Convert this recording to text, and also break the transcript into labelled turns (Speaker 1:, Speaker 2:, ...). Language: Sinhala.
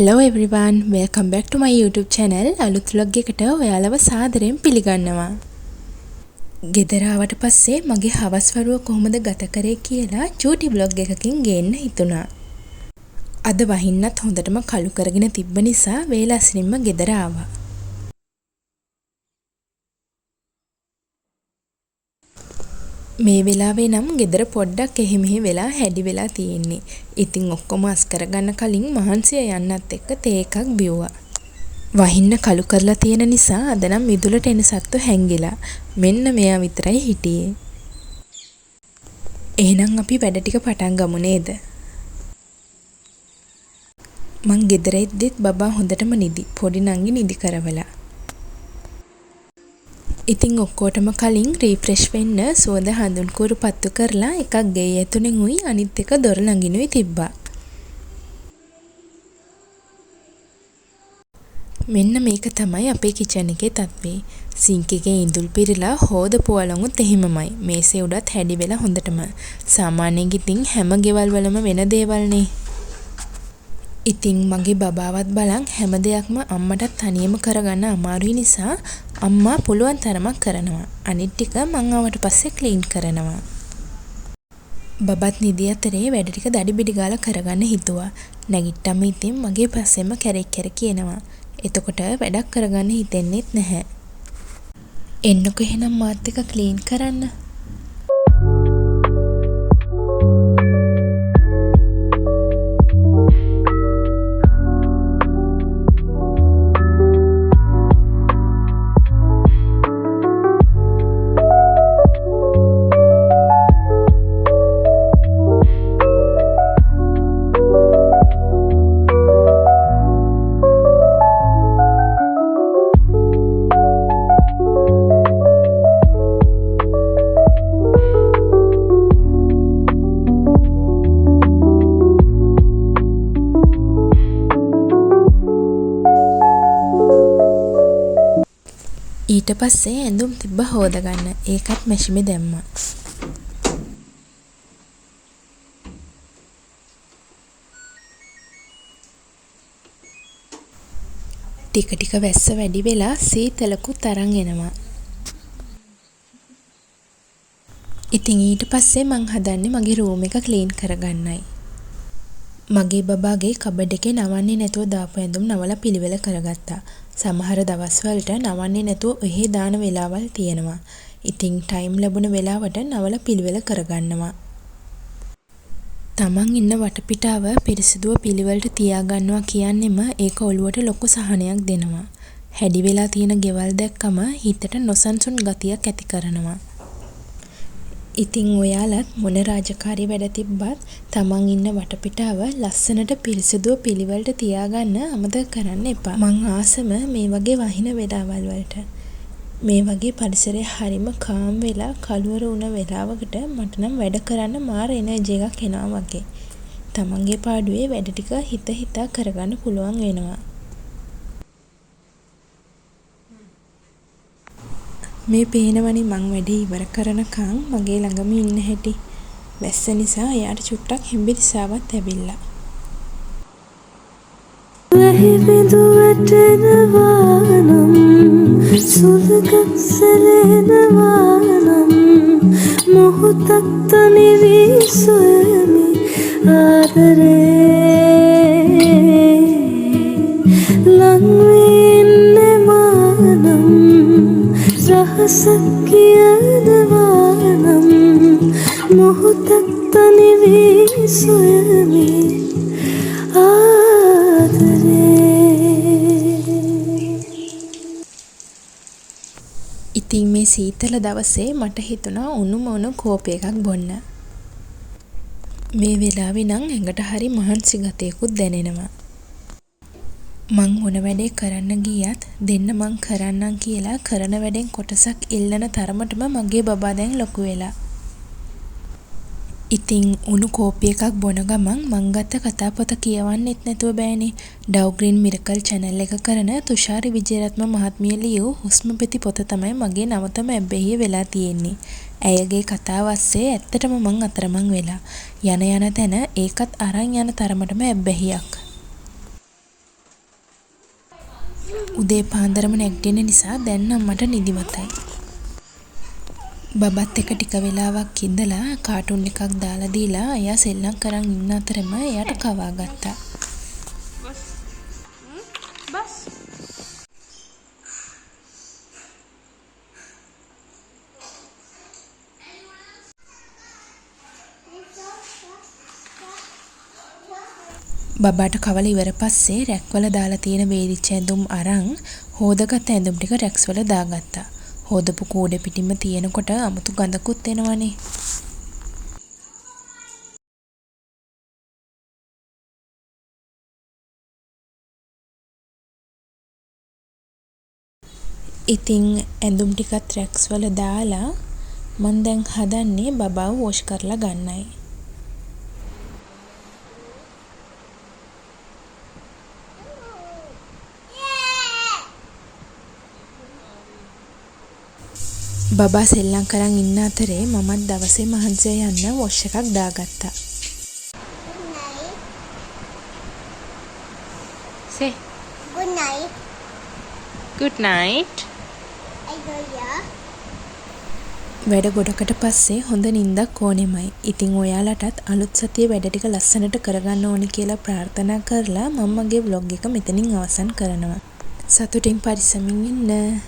Speaker 1: Hello everyone, welcome back to my YouTube channel. අලුත් vlog එකට ඔයාලව සාදරයෙන් පිළිගන්නවා. ගෙදර ආවට පස්සේ මගේ හවස් වරුව කොහොමද ගත කරේ කියලා චූටි vlog එකකින් ගේන්න හිතුණා. අද වහින්නත් හොඳටම කළු කරගෙන තිබ්බ නිසා වේලස්නින්ම ගෙදර ආවා. මේ වෙලාවේ නම් ගෙදර පොඩ්ඩක් එහෙ මෙහෙ වෙලා හැඩි වෙලා තියෙන්නේ. ඉතින් ඔක්කොම අස් කරගන්න කලින් මහන්සිය යන්නත් එක්ක තේ එකක් බිව්වා. වහින්න කළු කරලා තියෙන නිසා අද නම් මිදුලට එන සත්තු හැංගිලා. මෙන්න මෙයා විතරයි හිටියේ. එහෙනම් අපි වැඩ ටික පටන් ගමු නේද? මං ගෙදර ඉද්දිත් බබා හොඳටම නිදි. පොඩි නංගි නිදි කරවලා. ඉතින් ඔක්කොටම කලින් රීෆ්‍රෙෂ් වෙන්න සුවඳ හඳුන් කුරු පත්තු කරලා එකක් ගෙයි ඇතුලෙන් උයි අනිත් එක දොර ළඟිනුයි තිබ්බා. මෙන්න මේක තමයි අපේ කිචන් එකේ තත්ත්වේ. සින්ක් එකේ ඉඳුල් පිරලා හොදපු වලඟුත් එහෙමමයි. මේසේ උඩත් හැඩි වෙලා හොඳටම. සාමාන්‍යයෙන් ඉතින් හැම ගෙවල් වලම වෙන දේවල්නේ. ඉතින් මගේ බබාවත් බලන් හැම දෙයක්ම අම්මටත් තනියම කරගන්න අමාරුයි නිසා අම්මා පුළුවන් තරමක් කරනවා. අනිත් ටික මං ආවට පස්සේ ක්ලීන් කරනවා. බබත් නිදි අතරේ වැඩ ටික දඩි බිඩි ගාලා කරගන්න හිතුවා. නැගිට්ටම ඉතින් මගේ පස්සෙම කැරක් කියනවා. එතකොට වැඩක් කරගන්න හිතෙන්නෙත් නැහැ. එන්නකො එහෙනම් මාත් එක ක්ලීන් කරන්න. ඊට පස්සේ ඇඳුම් තිබ්බ හොදගන්න. ඒකත් මැෂිමේ දැම්මා. ටික ටික වැස්ස වැඩි වෙලා සීතලකුත් අරන් එනවා. ඉතින් ඊට පස්සේ මං හදන්නේ මගේ රූම් එක ක්ලීන් කරගන්නයි. මගේ බබාගේ කබඩ් එකේ නවන්නේ නැතුව දාපු ඇඳුම් නවලා පිළිවෙල කරගත්තා. සමහර දවස්වලට නවන්නේ නැතුව එහෙ දාන වෙලාවල් තියෙනවා. ඉතින් ටයිම් ලැබුණ වෙලාවට නවලා පිළිවෙල කරගන්නවා. තමන් ඉන්න වටපිටාව පිරිසිදුව පිළිවෙලට තියාගන්නවා කියන්නෙම ඒක ඔළුවට ලොකු සහනයක් දෙනවා. හැඩි වෙලා තියෙන ගෙවල් දැක්කම හිතට නොසන්සුන් ගතියක් ඇති කරනවා. ඉතින් ඔයාලත් මොන රාජකාරී වැඩ තිබ්බත් තමන් ඉන්න වටපිටාව ලස්සනට පිරිසිදුව පිළිවෙලට තියාගන්න අමතක කරන්න එපා. මං ආසම මේ වගේ වහින වෙලාවල් වලට. මේ වගේ පරිසරය හරිම කාම් වෙලා කළුවර වුණ වෙලාවකට මට නම් වැඩ කරන්න මාර එනර්ජි එකක් එනවා වගේ. තමන්ගේ පාඩුවේ වැඩ ටික හිතා කරගන්න පුළුවන් වෙනවා. මේ පේනවනේ මං වැඩේ ඉවර කරනකම් මගේ ළඟම ඉන්න හැටි. වැස්ස නිසා එයාට චුට්ටක් හෙම්බිරිසාවක් ඇවිල්ලා.
Speaker 2: වැහි බිඳු වැටෙනවා නම් සුළඟක් සැලෙනවා නම් මොහොතක් තනි වී සොයමි ආදරේ ලං වෙන්නවා නම් රහසක් කියනවා නම් මොහොතක් තනි වී සොයමි
Speaker 1: ඉතින් මේ සීතල දවසේ මට හිතුණා උණුම උණු කෝපි එකක් බොන්න. මේ වෙලාවේ නම් ඇඟට හරි මහන්සි ගතියකුත් දැනෙනවා. මං මොන වැඩේ කරන්න ගියත් දෙන්න මං කරන්නම් කියලා කරන වැඩෙන් කොටසක් ඉල්ලන තරමටම මගේ බබා දැන් ලොකු වෙලා. ඉතින් උණු කෝපි එකක් බොන ගමන් මං ගත්ත කතාපොත කියවන්නෙත් නැතුව බෑනේ. ඩව් ග්‍රීන් මිරකල් channel එක කරන තුෂාරි විජේරත්න මහත්මිය ලියූ හුස්ම පෙති පොත තමයි මගේ නවතම ඇබ්බැහිය වෙලා තියෙන්නේ. ඇයගේ කතාව අස්සේ ඇත්තටම මං අතරමං වෙලා. යන තැන ඒකත් අරන් යන තරමටම ඇබ්බැහියක්. උදේ පාන්දරම නැගිටින නිසා දැන් නම් මට නිදිමතයි. බබත් එක ටික වෙලාවක් ඉඳලා කාටුන් එකක් දාලා දීලා එයා සෙල්ලම් කරන් ඉන්න අතරම එයාට කවා ගත්තා. බබාට කවල ඉවර පස්සේ රැක්වල දාලා තියෙන වේලිච්ච ඇඳුම් අරන් හොදගත් ඇඳුම් ටික රැක්ස් වල දාගත්තා. හොදපු කූඩේ පිටින්ම තියෙනකොට අමුතු ගඳකුත් එනවනේ. ඉතින් ඇඳුම් ටිකත් රැක්ස් වල දාලා මං දැන් හදන්නේ බබාව වොෂ් කරලා ගන්නයි. බබා සෙල්ලම් කරන් ඉන්න අතරේ මමත් දවසේ මහන්සිය යන්න වොෂ් එකක් දාගත්තා. Say
Speaker 3: Good night.
Speaker 1: good night.
Speaker 3: I go here.
Speaker 1: වැඩ ගොඩකට පස්සේ හොඳ නිින්දක් ඕනෙමයි. ඉතින් ඔයාලටත් අලුත් සතියේ වැඩ ටික ලස්සනට කරගන්න ඕනි කියලා ප්‍රාර්ථනා කරලා මම මගේ vlog එක මෙතනින් අවසන් කරනවා. සතුටින් පරිස්සමින් ඉන්න.